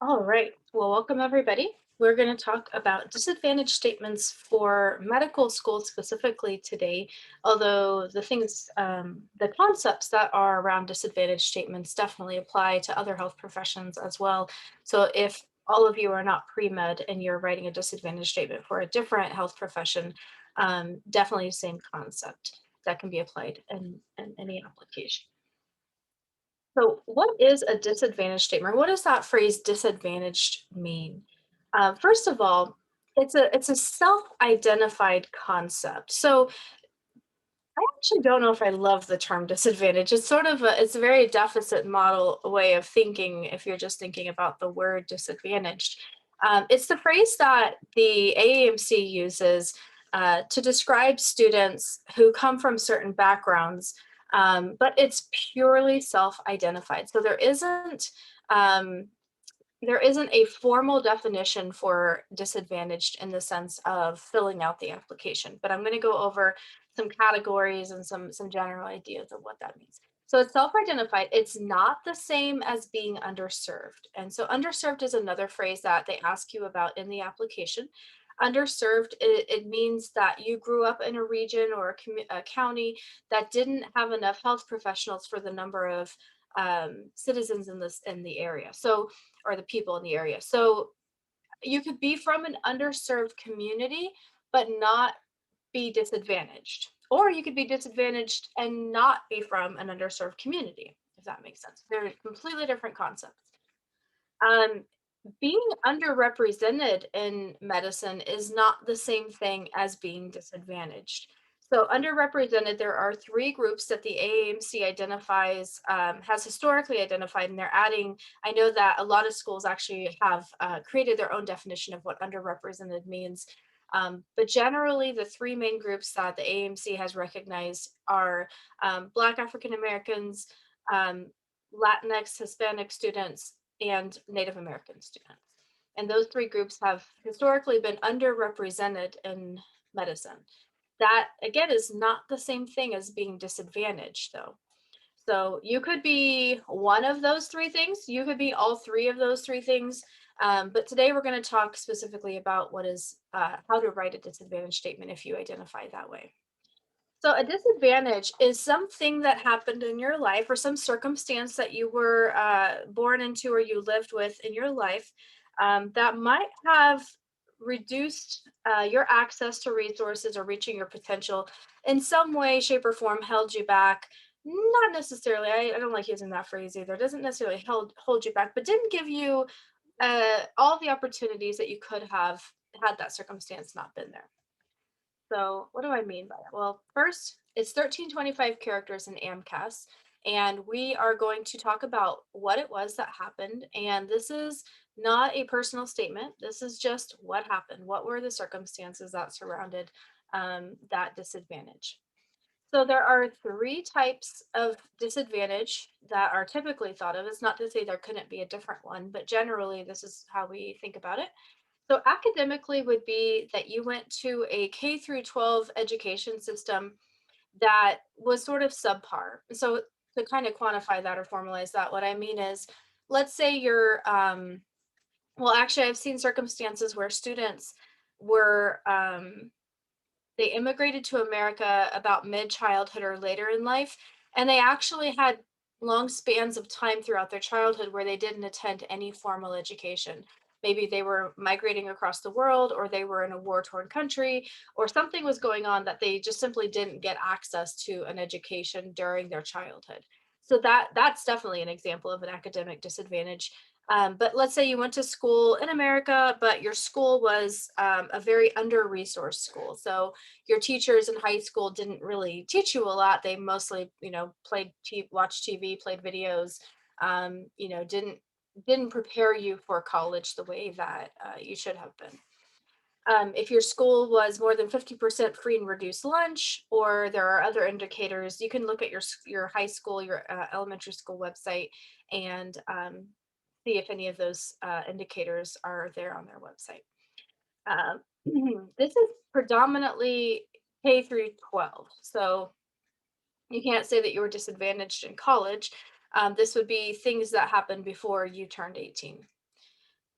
All right. Well, welcome everybody. We're going to talk about disadvantage statements for medical school specifically today. Although the concepts that are around disadvantage statements definitely apply to other health professions as well. So if all of you are not pre-med and you're writing a disadvantage statement for a different health profession, definitely the same concept that can be applied in any application. So, what is a disadvantage statement? What does that phrase disadvantaged mean? First of all, it's a self-identified concept. So, I actually don't know if I love the term disadvantage. It's a very deficit model way of thinking if you're just thinking about the word disadvantaged. It's the phrase that the AAMC uses to describe students who come from certain backgrounds, but it's purely self-identified. So um, there isn't a formal definition for disadvantaged in the sense of filling out the application, but I'm going to go over some categories and some general ideas of what that means. So it's self-identified. It's not the same as being underserved. And so underserved is another phrase that they ask you about in the application. Underserved, it means that you grew up in a region or a county that didn't have enough health professionals for the number of citizens in the area. So or the people in the area. So you could be from an underserved community, but not be disadvantaged. Or you could be disadvantaged and not be from an underserved community, if that makes sense. They're completely different concepts. Um, Being underrepresented in medicine is not the same thing as being disadvantaged. So, underrepresented, there are three groups that the AAMC identifies, has historically identified, and they're adding. I know that a lot of schools actually have created their own definition of what underrepresented means. But generally, the three main groups that the AAMC has recognized are Black African Americans, um, Latinx, Hispanic students, and Native American students. And those three groups have historically been underrepresented in medicine. That, again, is not the same thing as being disadvantaged, though. So you could be one of those three things, you could be all three of those three things. But today we're going to talk specifically about how to write a disadvantage statement if you identify that way. So a disadvantage is something that happened in your life or some circumstance that you were born into or you lived with in your life that might have reduced your access to resources or reaching your potential in some way, shape, or form, held you back. Not necessarily, I don't like using that phrase either. It doesn't necessarily hold you back, but didn't give you all the opportunities that you could have had that circumstance not been there. So what do I mean by that? Well, first, it's 1325 characters in AMCAS, and we are going to talk about what it was that happened. And this is not a personal statement. This is just what happened. What were the circumstances that surrounded that disadvantage? So there are three types of disadvantage that are typically thought of. It's not to say there couldn't be a different one, but generally this is how we think about it. So academically would be that you went to a K through 12 education system that was sort of subpar. So to kind of quantify that or formalize that, what I mean is, let's say well, actually, I've seen circumstances where students were, they immigrated to America about mid-childhood or later in life, and they actually had long spans of time throughout their childhood where they didn't attend any formal education. Maybe they were migrating across the world, or they were in a war-torn country, or something was going on that they just simply didn't get access to an education during their childhood. So that's definitely an example of an academic disadvantage. But let's say you went to school in America, but your school was a very under-resourced school. So your teachers in high school didn't really teach you a lot. They mostly, watched TV, played videos, didn't prepare you for college the way that you should have been. If your school was more than 50% free and reduced lunch, or there are other indicators, you can look at your high school, your elementary school website, and see if any of those indicators are there on their website. Um, this is predominantly K through 12. So you can't say that you were disadvantaged in college. This would be things that happened before you turned 18.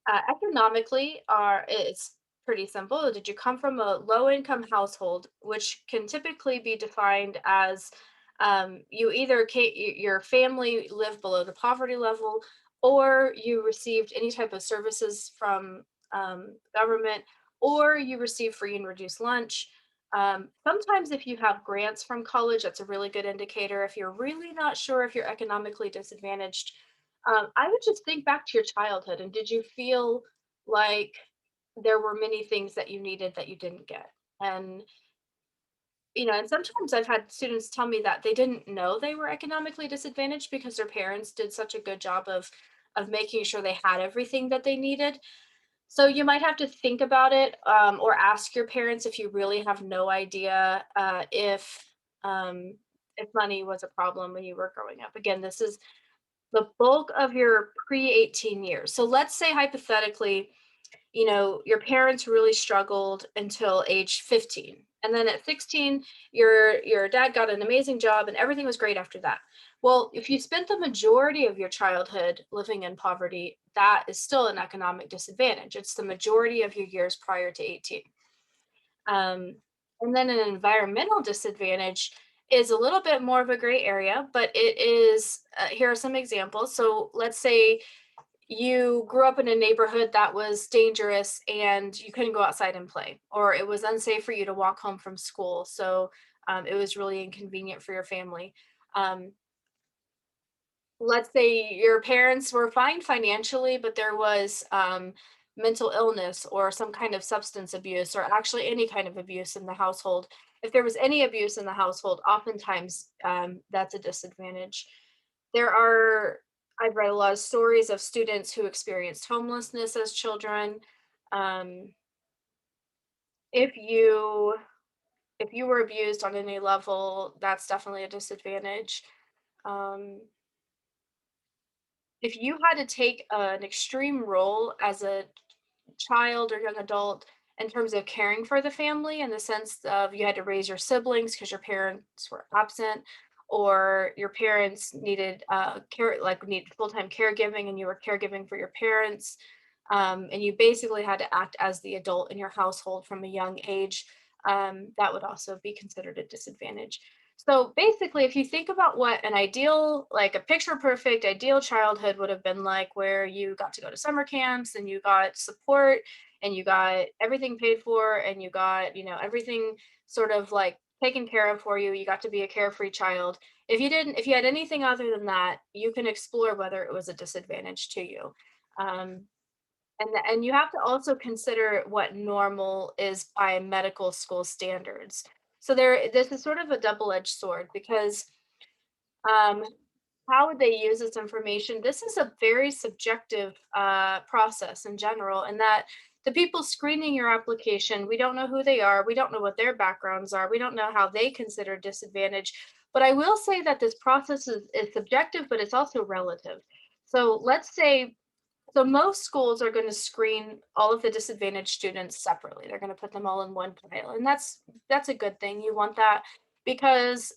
Economically, it's pretty simple. Did you come from a low income household, which can typically be defined as you either your family lived below the poverty level, or you received any type of services from government, or you received free and reduced lunch. Sometimes, if you have grants from college, that's a really good indicator. If you're really not sure if you're economically disadvantaged, I would just think back to your childhood, and did you feel like there were many things that you needed that you didn't get? And and sometimes I've had students tell me that they didn't know they were economically disadvantaged because their parents did such a good job of making sure they had everything that they needed. So you might have to think about it, or ask your parents if you really have no idea if money was a problem when you were growing up. Again, this is the bulk of your pre-18 years. So let's say hypothetically, your parents really struggled until age 15. And then at 16, your dad got an amazing job and everything was great after that. Well, if you spent the majority of your childhood living in poverty, that is still an economic disadvantage. It's the majority of your years prior to 18. Um, and then an environmental disadvantage is a little bit more of a gray area, but it is, here are some examples. So let's say you grew up in a neighborhood that was dangerous and you couldn't go outside and play, or it was unsafe for you to walk home from school. So it was really inconvenient for your family. Um, let's say your parents were fine financially, but there was mental illness or some kind of substance abuse, or actually any kind of abuse in the household. If there was any abuse in the household, oftentimes that's a disadvantage. There are, I've read a lot of stories of students who experienced homelessness as children. Um, if you if you were abused on any level, that's definitely a disadvantage. Um, if you had to take an extreme role as a child or young adult in terms of caring for the family, in the sense of you had to raise your siblings because your parents were absent, or your parents needed care, like needed full-time caregiving and you were caregiving for your parents, and you basically had to act as the adult in your household from a young age, that would also be considered a disadvantage. So basically, if you think about what an ideal, like a picture perfect ideal childhood would have been like, where you got to go to summer camps and you got support and you got everything paid for and you got, everything sort of like taken care of for you, you got to be a carefree child. If you had anything other than that, you can explore whether it was a disadvantage to you. Um, and you have to also consider what normal is by medical school standards. So this is sort of a double-edged sword because um, how would they use this information? This is a very subjective process in general, and that the people screening your application, we don't know who they are, we don't know what their backgrounds are, we don't know how they consider disadvantage. But I will say that this process is subjective, but it's also relative. So let's say, so most schools are going to screen all of the disadvantaged students separately. They're going to put them all in one pile, and that's a good thing. You want that because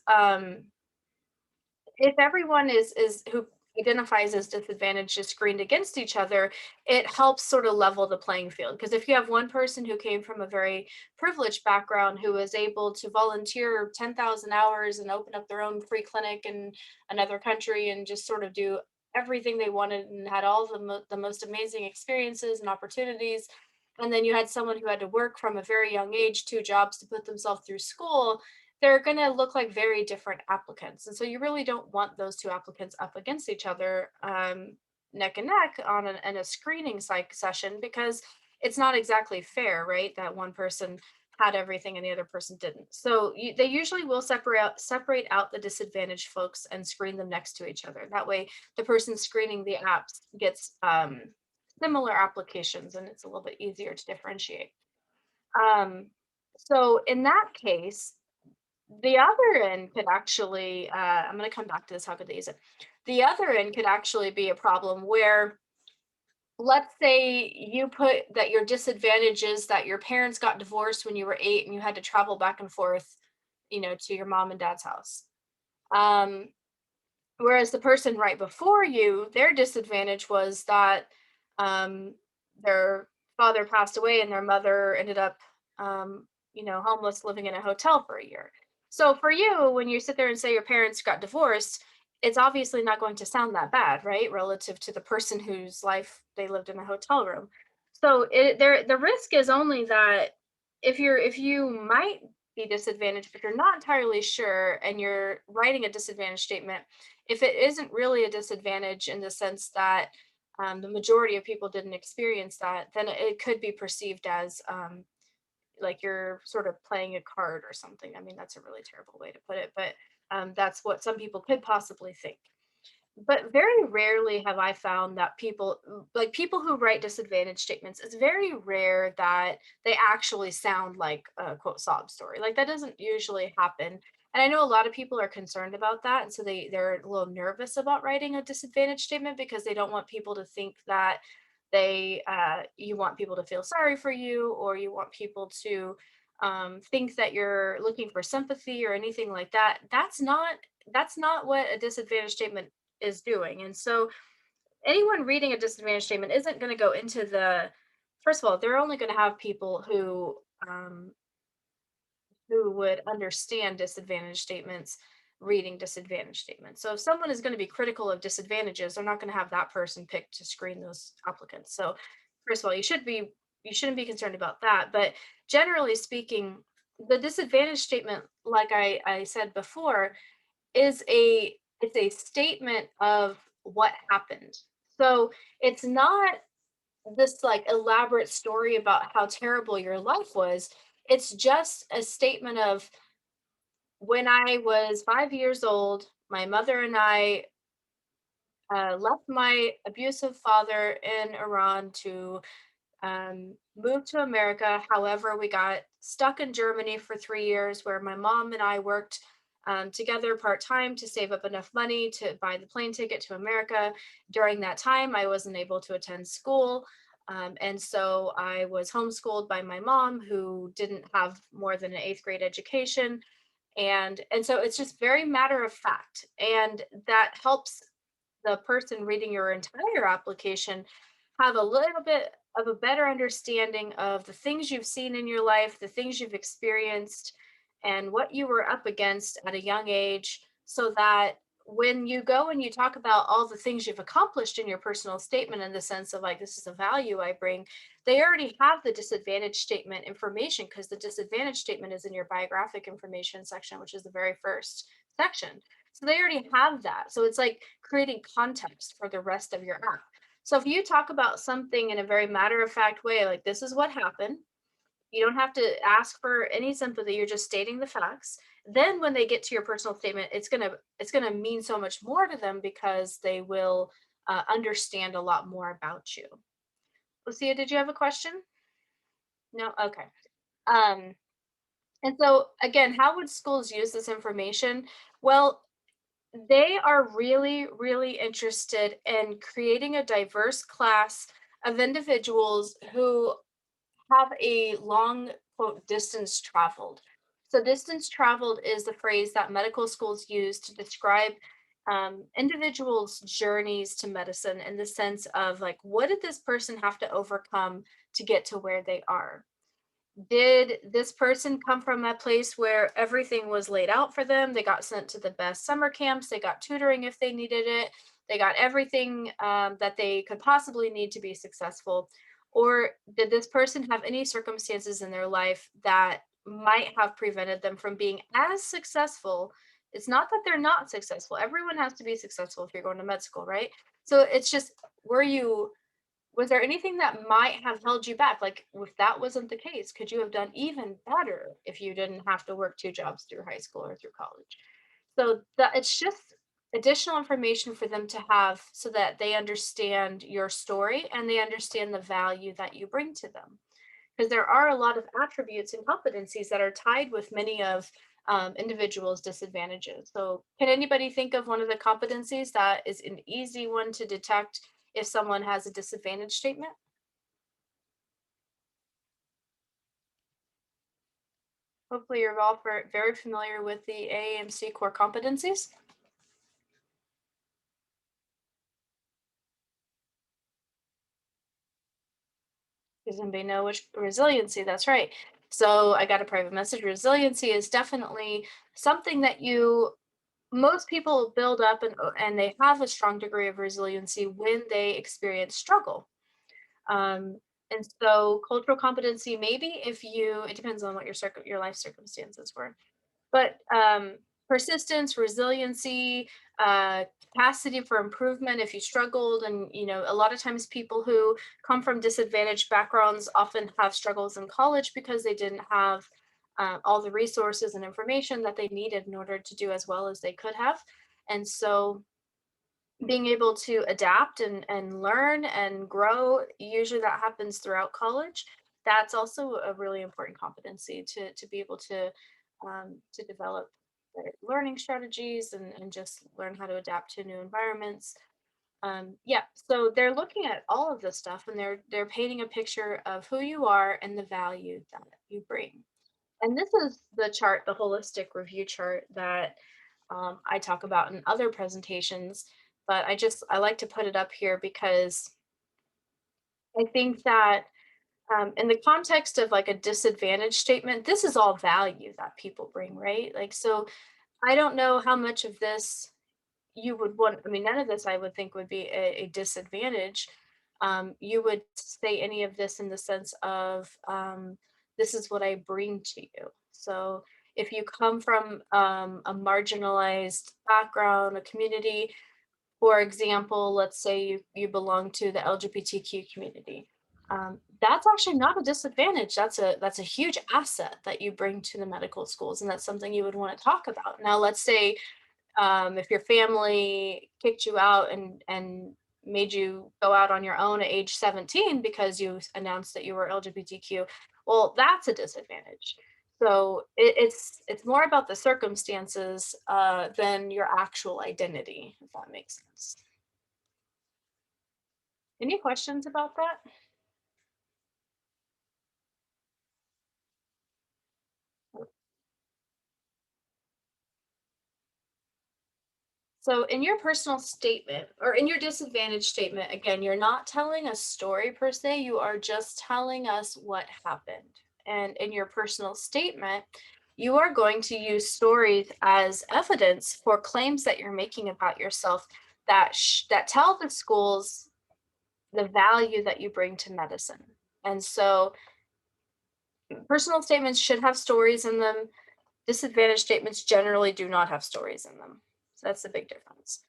if everyone is who identifies as disadvantaged is screened against each other, it helps sort of level the playing field. Because if you have one person who came from a very privileged background who was able to volunteer 10,000 hours and open up their own free clinic in another country and just sort of do everything they wanted and had all the most amazing experiences and opportunities, and then you had someone who had to work from a very young age, two jobs to put themselves through school, they're going to look like very different applicants. And so you really don't want those two applicants up against each other, neck and neck in a screening psych session, because it's not exactly fair, right? That one person had everything and the other person didn't. So they usually will separate out the disadvantaged folks and screen them next to each other. That way, the person screening the apps gets similar applications, and it's a little bit easier to differentiate. Um, so in that case, the other end could actually, I'm going to come back to this, how could they use it? The other end could actually be a problem where, let's say you put that your disadvantage is that your parents got divorced when you were 8 and you had to travel back and forth, to your mom and dad's house. Um, Whereas the person right before you, their disadvantage was that, um, their father passed away and their mother ended up, homeless, living in a hotel for a year. So for you, when you sit there and say your parents got divorced, it's obviously not going to sound that bad, right? Relative to the person whose life they lived in a hotel room. So the risk is only that if you might be disadvantaged, but you're not entirely sure, and you're writing a disadvantage statement, if it isn't really a disadvantage in the sense that the majority of people didn't experience that, then it could be perceived as like you're sort of playing a card or something. I mean, that's a really terrible way to put it, but that's what some people could possibly think. But very rarely have I found that people who write disadvantage statements, it's very rare that they actually sound like a quote sob story. Like that doesn't usually happen. And I know a lot of people are concerned about that. And so they're a little nervous about writing a disadvantage statement because they don't want people to think that you want people to feel sorry for you, or you want people to think that you're looking for sympathy or anything like that. That's not what a disadvantage statement is doing. And so anyone reading a disadvantage statement isn't going to go into the first of all, they're only going to have people who would understand disadvantage statements reading disadvantage statements. So if someone is going to be critical of disadvantages, they're not going to have that person picked to screen those applicants. So first of all, you shouldn't be concerned about that. But generally speaking, the disadvantage statement, like I said before, is it's a statement of what happened. So it's not this like elaborate story about how terrible your life was. It's just a statement of when I was 5 years old, my mother and I left my abusive father in Iran to moved to America. However, we got stuck in Germany for 3 years, where my mom and I worked together part time to save up enough money to buy the plane ticket to America. During that time, I wasn't able to attend school. And so I was homeschooled by my mom, who didn't have more than an eighth grade education. And so it's just very matter of fact. And that helps the person reading your entire application have a little bit of a better understanding of the things you've seen in your life, the things you've experienced, and what you were up against at a young age, so that when you go and you talk about all the things you've accomplished in your personal statement, in the sense of like, this is a value I bring, they already have the disadvantage statement information, because the disadvantage statement is in your biographic information section, which is the very first section. So they already have that. So it's like creating context for the rest of your app. So if you talk about something in a very matter of fact way, like this is what happened, you don't have to ask for any sympathy, you're just stating the facts. Then when they get to your personal statement, it's gonna mean so much more to them, because they will understand a lot more about you. Lucia, did you have a question? No? Okay. Um, and so again, how would schools use this information? Well, they are really, really interested in creating a diverse class of individuals who have a long, quote, distance traveled. So, distance traveled is the phrase that medical schools use to describe individuals' journeys to medicine, in the sense of like, what did this person have to overcome to get to where they are? Did this person come from a place where everything was laid out for them? They got sent to the best summer camps, they got tutoring if they needed it, they got everything that they could possibly need to be successful. Or did this person have any circumstances in their life that might have prevented them from being as successful? It's not that they're not successful. Everyone has to be successful if you're going to med school, right? So it's just, were you was there anything that might have held you back? Like, if that wasn't the case, could you have done even better if you didn't have to work two jobs through high school or through college? So that it's just additional information for them to have, so that they understand your story and they understand the value that you bring to them. Because there are a lot of attributes and competencies that are tied with many of individuals' disadvantages. So, can anybody think of one of the competencies that is an easy one to detect if someone has a disadvantage statement? Hopefully, you're all very familiar with the AAMC core competencies. Does anybody know which resiliency? That's right. So I got a private message. Resiliency is definitely something that most people build up and they have a strong degree of resiliency when they experience struggle. Um, and so cultural competency, maybe if you, it depends on what your life circumstances were, but persistence, resiliency, capacity for improvement if you struggled. And, a lot of times people who come from disadvantaged backgrounds often have struggles in college because they didn't have all the resources and information that they needed in order to do as well as they could have. And so being able to adapt and learn and grow, usually that happens throughout college. That's also a really important competency to be able to develop learning strategies and just learn how to adapt to new environments. Yeah, so they're looking at all of this stuff and they're painting a picture of who you are and the value that you bring. And this is the chart, the holistic review chart that I talk about in other presentations, but I like to put it up here because I think that in the context of like a disadvantage statement, this is all value that people bring, right? Like, so I don't know how much of this you would want. I mean, none of this I would think would be a disadvantage. You would say any of this in the sense of this is what I bring to you. So if you come from a marginalized background, a community, for example, let's say you belong to the LGBTQ community. That's actually not a disadvantage. That's a huge asset that you bring to the medical schools, and that's something you would want to talk about. Now, let's say if your family kicked you out and made you go out on your own at age 17 because you announced that you were LGBTQ, well, that's a disadvantage. So it's more about the circumstances than your actual identity, if that makes sense. Any questions about that? So in your personal statement or in your disadvantage statement, again, you're not telling a story per se, you are just telling us what happened. And in your personal statement, you are going to use stories as evidence for claims that you're making about yourself that tell the schools the value that you bring to medicine. And so personal statements should have stories in them. Disadvantage statements generally do not have stories in them. So that's the big difference.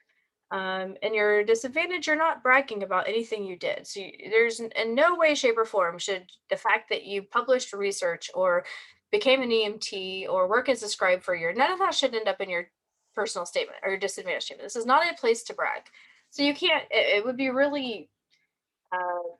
And your disadvantage, you're not bragging about anything you did. So there's in no way, shape, or form should the fact that you published research or became an EMT or work as a scribe for a year, none of that should end up in your personal statement or your disadvantage statement. This is not a place to brag. So you can't, it would be really uh,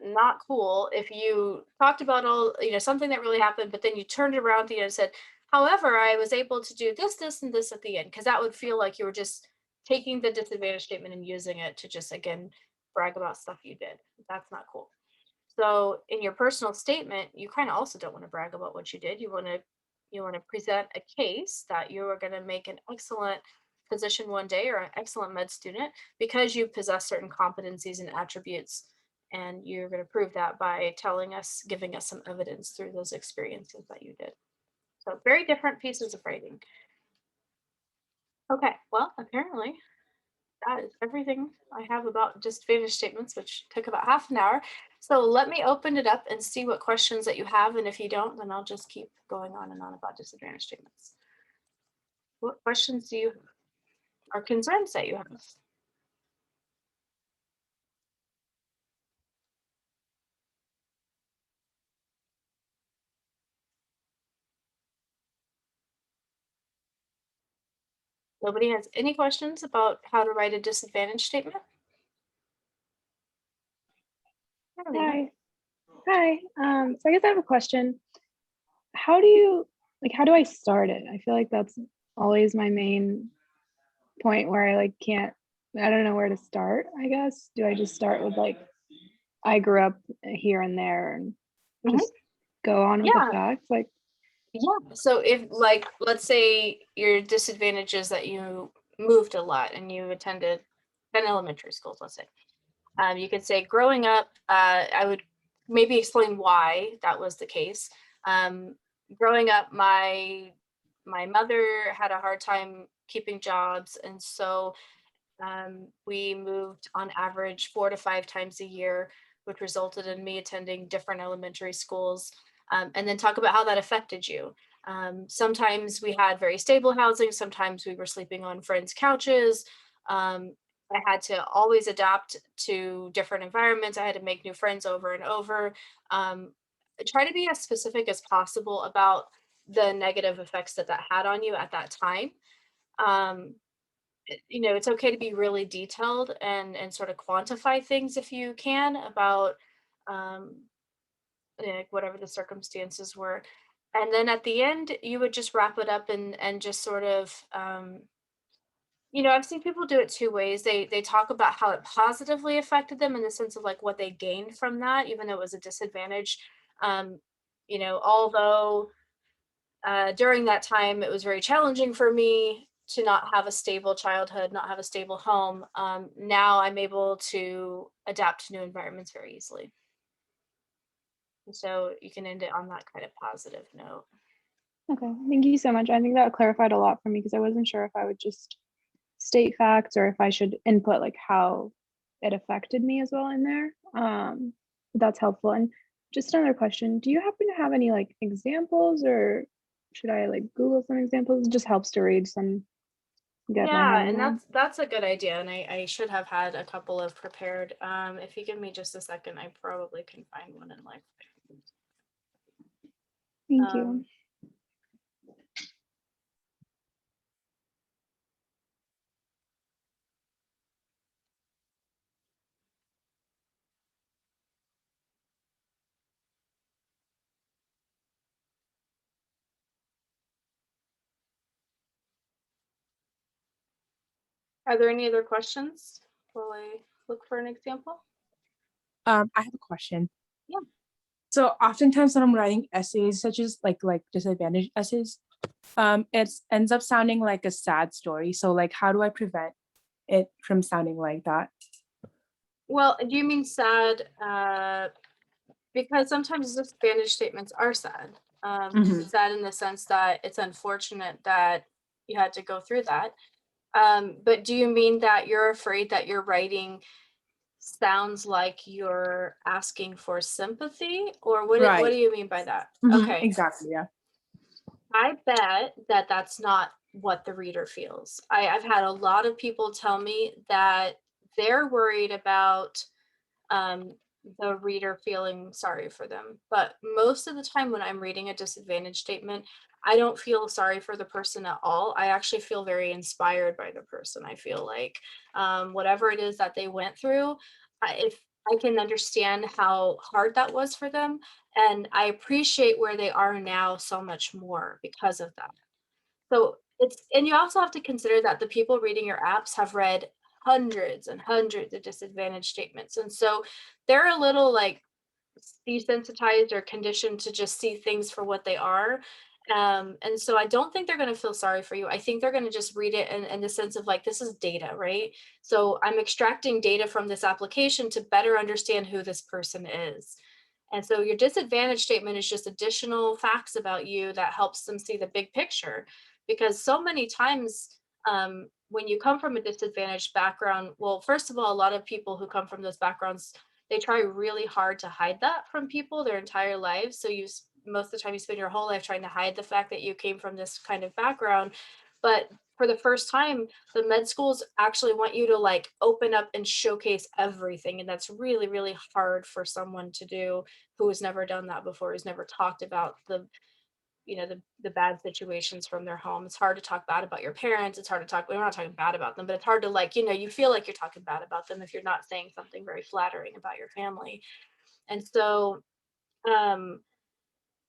not cool if you talked about all, something that really happened, but then you turned it around to you and said, however, I was able to do this, this, and this at the end, because that would feel like you were just taking the disadvantage statement and using it to just, again, brag about stuff you did. That's not cool. So in your personal statement, you kind of also don't want to brag about what you did. You want to present a case that you are going to make an excellent physician one day or an excellent med student because you possess certain competencies and attributes, and you're going to prove that by giving us some evidence through those experiences that you did. So very different pieces of writing. Okay, well, apparently that is everything I have about disadvantage statements, which took about half an hour. So let me open it up and see what questions that you have. And if you don't, then I'll just keep going on and on about disadvantage statements. What questions do you have or concerns that you have? Nobody has any questions about how to write a disadvantage statement? Hi. Hi. So I guess I have a question. How do you how do I start it? I feel like that's always my main point where I don't know where to start, I guess. Do I just start with I grew up here and there and Mhm. just go on with the Yeah, facts? yeah. So if like, let's say your disadvantage is that you moved a lot and you attended 10 elementary schools, let's say. You could say growing up, I would maybe explain why that was the case. Um, Growing up, my mother had a hard time keeping jobs, and so we moved on average 4 to 5 times a year, which resulted in me attending different elementary schools. And then talk about how that affected you. Sometimes we had very stable housing, sometimes we were sleeping on friends' couches. Um, I had to always adapt to different environments. I had to make new friends over and over. Um, Try to be as specific as possible about the negative effects that that had on you at that time. Um, it's okay to be really detailed and sort of quantify things if you can about um like whatever the circumstances were, and then at the end you would just wrap it up and just sort of I've seen people do it two ways. They talk about how it positively affected them in the sense of like what they gained from that, even though it was a disadvantage. um Although during that time, it was very challenging for me to not have a stable childhood, not have a stable home. Now I'm able to adapt to new environments very easily. And so you can end it on that kind of positive note. Okay, thank you so much. I think that clarified a lot for me because I wasn't sure if I would just state facts or if I should input like how it affected me as well in there. That's helpful. And just another question, do you happen to have any like examples or should I like Google some examples? It just helps to read some, get my head Yeah, in and there. that's a good idea. And I should have had a couple of prepared. If you give me just a second, I probably can find one in like Thank you. um are there any other questions while I look for an example? I have a question. Yeah. So oftentimes when I'm writing essays, such as like disadvantaged essays, it ends up sounding like a sad story. So like, how do I prevent it from sounding like that? Well, do you mean sad? Because sometimes disadvantage statements are sad. Hmm. Sad in the sense that it's unfortunate that you had to go through that. But do you mean that you're afraid that your writing sounds like you're asking for sympathy, or what do Right. you mean by that? Hmm. Okay, Exactly. Yeah. I bet that that's not what the reader feels. I've had a lot of people tell me that they're worried about um, the reader feeling sorry for them. But most of the time, when I'm reading a disadvantage statement, I don't feel sorry for the person at all. I actually feel very inspired by the person. I feel like whatever it is that they went through, if I can understand how hard that was for them, and I appreciate where they are now so much more because of that. So it's, and you also have to consider that the people reading your apps have read hundreds and hundreds of disadvantage statements. And so they're a little like desensitized or conditioned to just see things for what they are. And so I don't think they're going to feel sorry for you. I think they're going to just read it in the sense of like, this is data, right? So I'm extracting data from this application to better understand who this person is. And so your disadvantage statement is just additional facts about you that helps them see the big picture. Because so many times when you come from a disadvantaged background, well, first of all, a lot of people who come from those backgrounds, they try really hard to hide that from people their entire lives. So most of the time you spend your whole life trying to hide the fact that you came from this kind of background. But for the first time, the med schools actually want you to like open up and showcase everything. And that's really, really hard for someone to do who has never done that before, who's never talked about the bad situations from their home. It's hard to talk bad about your parents. It's hard to talk, we're not talking bad about them, but it's hard to like, you feel like you're talking bad about them if you're not saying something very flattering about your family. And so um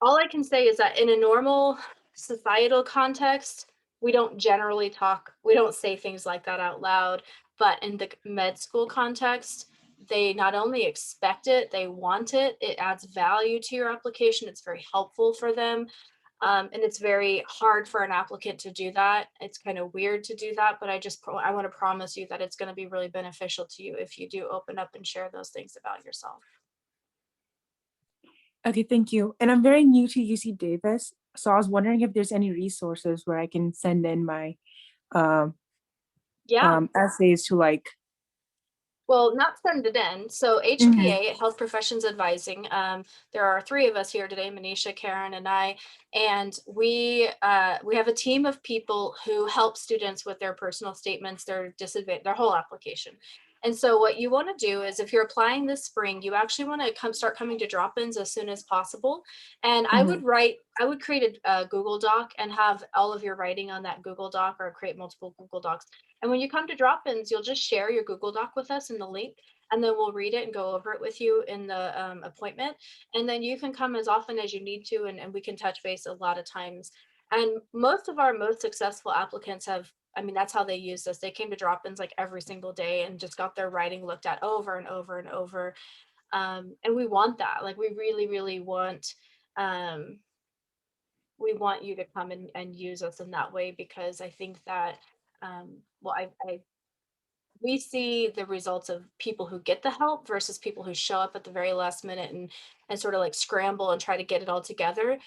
all I can say is that in a normal societal context, we don't say things like that out loud. But in the med school context, they not only expect it, they want it. It adds value to your application. It's very helpful for them. And it's very hard for an applicant to do that. It's kind of weird to do that, but I want to promise you that it's going to be really beneficial to you if you do open up and share those things about yourself. Okay, thank you. And I'm very new to UC Davis, so I was wondering if there's any resources where I can send in my um, Yeah. essays to like. Well, not send it in. So HPA, Health Professions Advising, there are 3 of us here today, Manisha, Karen, and I, and we have a team of people who help students with their personal statements, their whole application. And so what you want to do is if you're applying this spring, you actually want to start coming to drop-ins as soon as possible. And I would create a Google Doc and have all of your writing on that Google Doc, or create multiple Google Docs. And when you come to drop-ins, you'll just share your Google Doc with us in the link, and then we'll read it and go over it with you in the appointment. And then you can come as often as you need to, and we can touch base a lot of times. And most of our most successful applicants have, I mean, that's how they used us. They came to drop-ins like every single day and just got their writing looked at over and over and over. And we want that. Like, we really, really want, we want you to come and use us in that way, because I think that, well, we see the results of people who get the help versus people who show up at the very last minute and sort of like scramble and try to get it all together.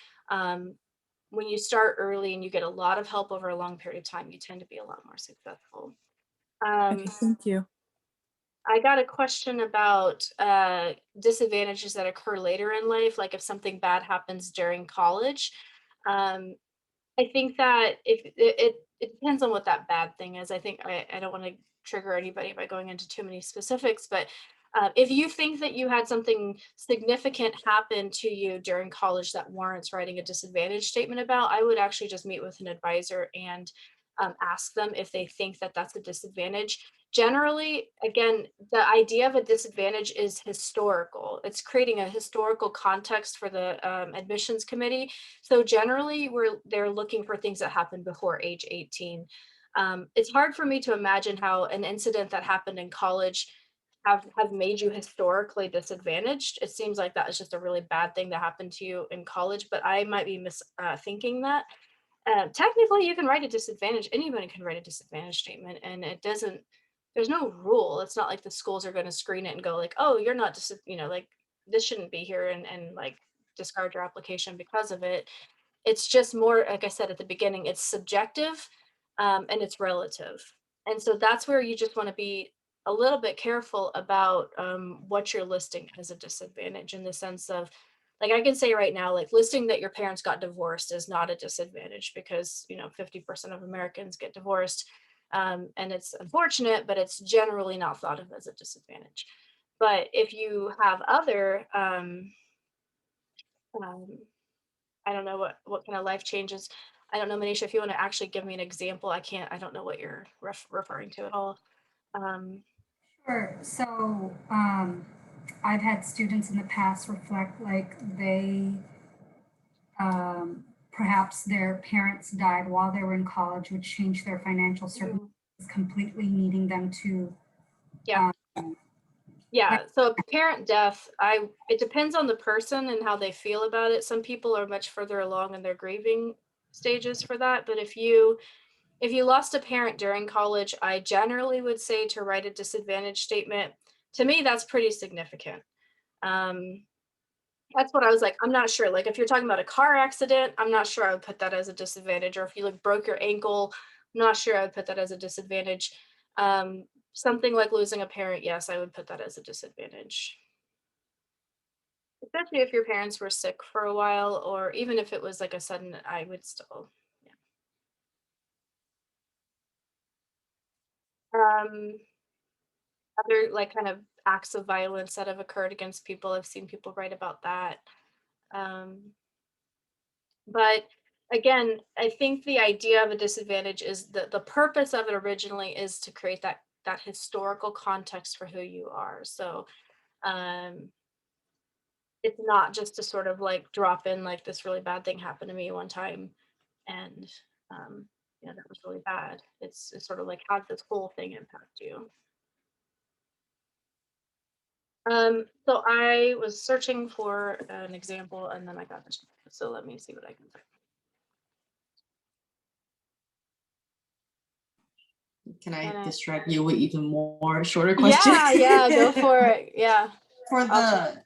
When you start early and you get a lot of help over a long period of time, you tend to be a lot more successful. Okay, thank you. I got a question about disadvantages that occur later in life, like if something bad happens during college. Um, I think that if it depends on what that bad thing is. I think I don't want to trigger anybody by going into too many specifics, but if you think that you had something significant happen to you during college that warrants writing a disadvantage statement about, I would actually just meet with an advisor and ask them if they think that that's a disadvantage. Generally, again, the idea of a disadvantage is historical. It's creating a historical context for the admissions committee. So generally, they're looking for things that happened before age 18. It's hard for me to imagine how an incident that happened in college have made you historically disadvantaged. It seems like that was just a really bad thing that happened to you in college, but I might be thinking that. Technically, you can write a disadvantage. Anybody can write a disadvantage statement, and it doesn't. There's no rule. It's not like the schools are going to screen it and go like, "Oh, you're not like this shouldn't be here," and like discard your application because of it. It's just more, like I said at the beginning, it's subjective, and it's relative. And so that's where you just want to be a little bit careful about what you're listing as a disadvantage, in the sense of, like, I can say right now, like, listing that your parents got divorced is not a disadvantage, because 50% of Americans get divorced, and it's unfortunate, but it's generally not thought of as a disadvantage. But if you have other um, I don't know what kind of life changes. I don't know, Manisha, if you want to actually give me an example. I don't know what you're referring to at all. Um, Sure. So I've had students in the past reflect like perhaps their parents died while they were in college, which changed their financial circumstances completely, needing them to. yeah. Um, Yeah. So parent death, it depends on the person and how they feel about it. Some people are much further along in their grieving stages for that. But if you lost a parent during college, I generally would say to write a disadvantage statement. To me, that's pretty significant. That's what I was like, I'm not sure. Like, if you're talking about a car accident, I'm not sure I would put that as a disadvantage. Or if you like broke your ankle, I'm not sure I would put that as a disadvantage. Something like losing a parent, yes, I would put that as a disadvantage. Especially if your parents were sick for a while, or even if it was like a sudden, I would still, yeah. Other like kind of acts of violence that have occurred against people. I've seen people write about that. But again, I think the idea of a disadvantage is that the purpose of it originally is to create that historical context for who you are. So it's not just to sort of like drop in like this really bad thing happened to me one time, and that was really bad. It's sort of like, how did this whole thing impact you? So I was searching for an example, and then I got this. So let me see what I can find. Can I distract you with even more shorter questions? Yeah, go for it. Yeah. for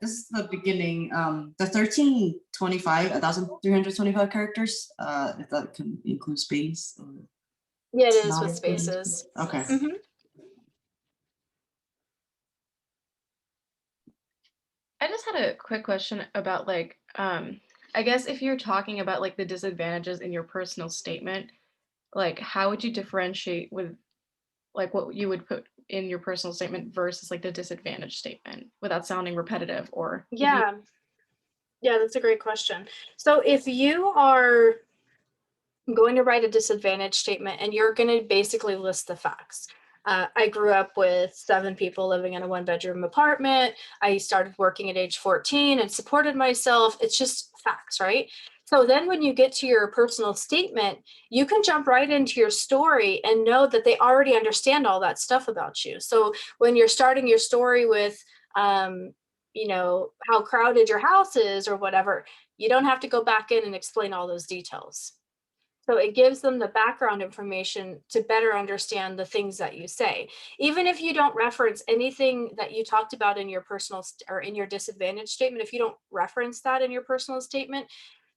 this is the beginning, the 1325, 1,325 characters, if that can include space. Or Yeah, it is not with including spaces. Okay. Mhm. I just had a quick question about like, I guess if you're talking about like the disadvantages in your personal statement, like how would you differentiate with like what you would put in your personal statement versus like the disadvantage statement without sounding repetitive or if you- Yeah. Yeah, that's a great question. So if you are going to write a disadvantage statement and you're going to basically list the facts. I grew up with 7 people living in a 1-bedroom apartment. I started working at age 14 and supported myself. It's just facts, right? So then when you get to your personal statement, you can jump right into your story and know that they already understand all that stuff about you. So when you're starting your story with, you know, how crowded your house is or whatever, you don't have to go back in and explain all those details. So it gives them the background information to better understand the things that you say. Even if you don't reference anything that you talked about in your personal or in your disadvantage statement, if you don't reference that in your personal statement,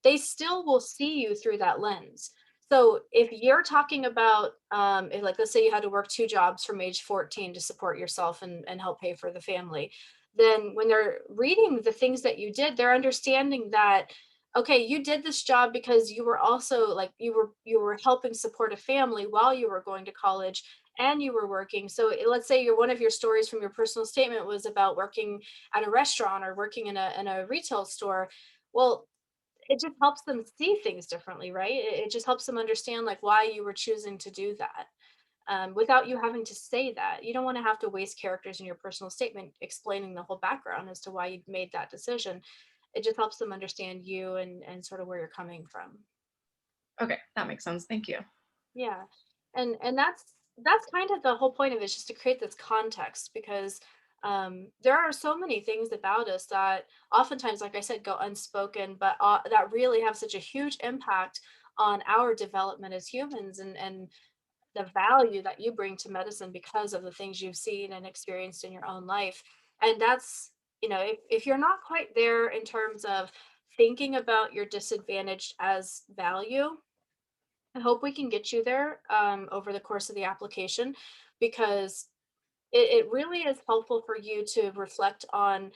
they still will see you through that lens. So if you're talking about, like, let's say you had to work 2 jobs from age 14 to support yourself and help pay for the family, then when they're reading the things that you did, they're understanding that, okay, you did this job because you were also like you were helping support a family while you were going to college and you were working. So let's say one of your stories from your personal statement was about working at a restaurant or working in a retail store. Well, it just helps them see things differently, right? It just helps them understand like why you were choosing to do that. Without you having to say that. You don't want to have to waste characters in your personal statement explaining the whole background as to why you made that decision. It just helps them understand you and sort of where you're coming from. Okay, that makes sense. Thank you. Yeah. And that's kind of the whole point of it, is just to create this context, because there are so many things about us that oftentimes, like I said, go unspoken, but that really have such a huge impact on our development as humans and the value that you bring to medicine because of the things you've seen and experienced in your own life. And that's, you know, if you're not quite there in terms of thinking about your disadvantage as value, I hope we can get you there over the course of the application, because it really is helpful for you to reflect on,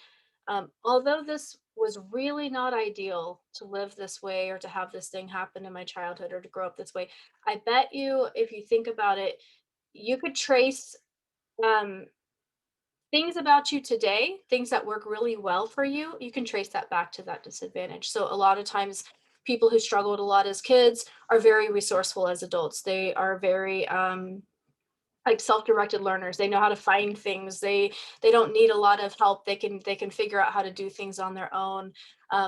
although this was really not ideal to live this way or to have this thing happen in my childhood or to grow up this way. I bet you, if you think about it, you could trace um, things about you today, things that work really well for you. You can trace that back to that disadvantage. So a lot of times, people who struggled a lot as kids are very resourceful as adults. They are very like self-directed learners. They know how to find things. They don't need a lot of help. They can figure out how to do things on their own.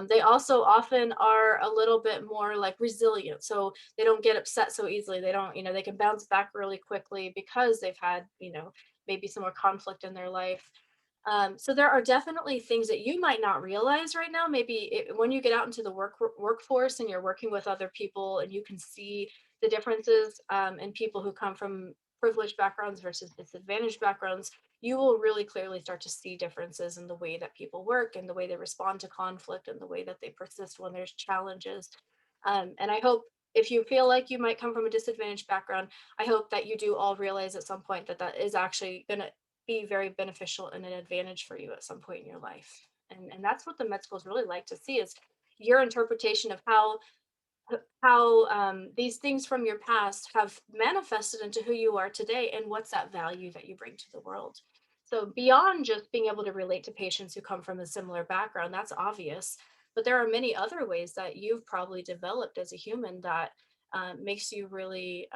They also often are a little bit more like resilient, so they don't get upset so easily. They don't, you know, they can bounce back really quickly because they've had, you know, maybe some more conflict in their life. So there are definitely things that you might not realize right now. Maybe when you get out into the workforce and you're working with other people and you can see the differences in people who come from privileged backgrounds versus disadvantaged backgrounds, you will really clearly start to see differences in the way that people work and the way they respond to conflict and the way that they persist when there's challenges. And I hope, if you feel like you might come from a disadvantaged background, I hope that you do all realize at some point that that is actually going to be very beneficial and an advantage for you at some point in your life. And that's what the med schools really like to see, is your interpretation of how these things from your past have manifested into who you are today and what's that value that you bring to the world. So beyond just being able to relate to patients who come from a similar background, that's obvious, but there are many other ways that you've probably developed as a human that makes you really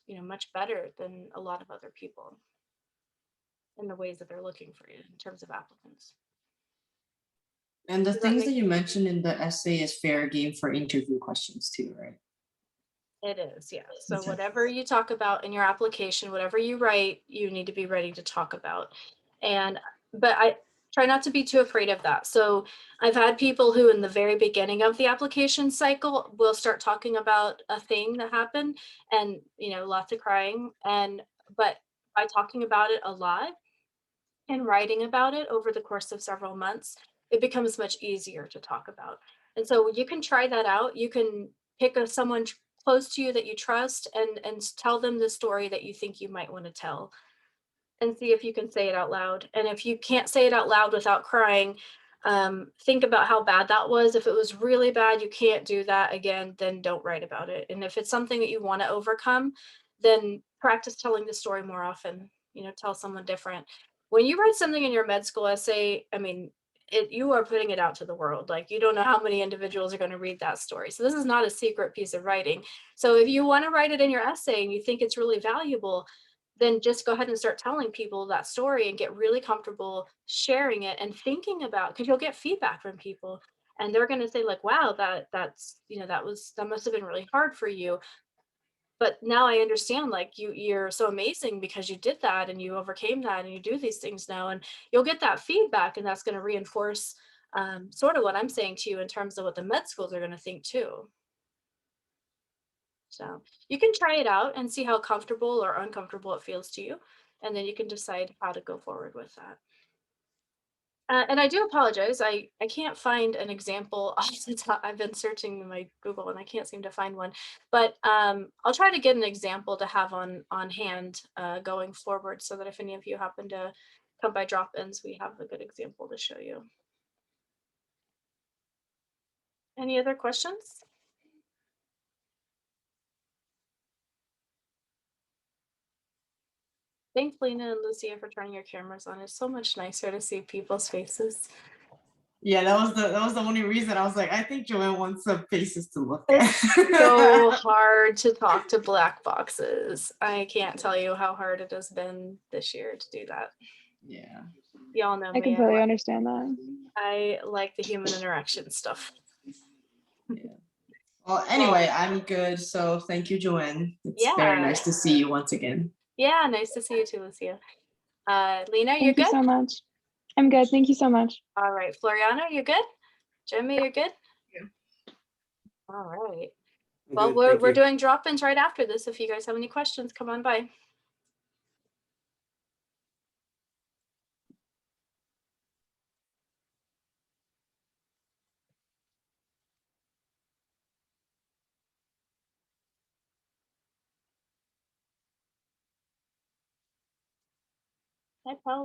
you know, much better than a lot of other people in the ways that they're looking for you in terms of applicants. And the Does that things make that you mentioned in the essay is fair game for interview questions too, right? It is, yeah. So Okay. whatever you talk about in your application, whatever you write, you need to be ready to talk about. But I try not to be too afraid of that. So I've had people who in the very beginning of the application cycle will start talking about a thing that happened and, you know, lots of crying. But by talking about it a lot, and writing about it over the course of several months, it becomes much easier to talk about. And so you can try that out. You can pick someone close to you that you trust and tell them the story that you think you might want to tell and see if you can say it out loud. And if you can't say it out loud without crying, think about how bad that was. If it was really bad, you can't do that again, then don't write about it. And if it's something that you want to overcome, then practice telling the story more often, tell someone different. When you write something in your med school essay, I mean, you are putting it out to the world. Like, you don't know how many individuals are going to read that story. So this is not a secret piece of writing. So if you want to write it in your essay and you think it's really valuable, then just go ahead and start telling people that story and get really comfortable sharing it and thinking about, because you'll get feedback from people and they're going to say like, wow, that's that must have been really hard for you, but now I understand, like, you're so amazing because you did that and you overcame that and you do these things now, and you'll get that feedback, and that's going to reinforce sort of what I'm saying to you in terms of what the med schools are going to think too. So you can try it out and see how comfortable or uncomfortable it feels to you, and then you can decide how to go forward with that. And I do apologize. I can't find an example off the top. I've been searching my Google and I can't seem to find one. But I'll try to get an example to have on hand going forward, so that if any of you happen to come by drop-ins, we have a good example to show you. Any other questions? Thanks, Lena and Lucia, for turning your cameras on. It's so much nicer to see people's faces. Yeah, that was the only reason I was like, I think Joanne wants some faces to look It's at. so hard to talk to black boxes. I can't tell you how hard it has been this year to do that. Yeah. Y'all know I me. completely understand that. I like the human interaction stuff. Yeah. Well, anyway, I'm good. So thank you, Joanne. It's very Yeah. nice to see you once again. Yeah, nice to see you too, Lucia. Lena, you Thank you good? so much. I'm good. Thank you so much. All right. Floriana, you good? Jimmy, you're good? Yeah. All right. I'm Well, good, thank we're you. doing drop-ins right after this. If you guys have any questions, come on by. Hi, Paul.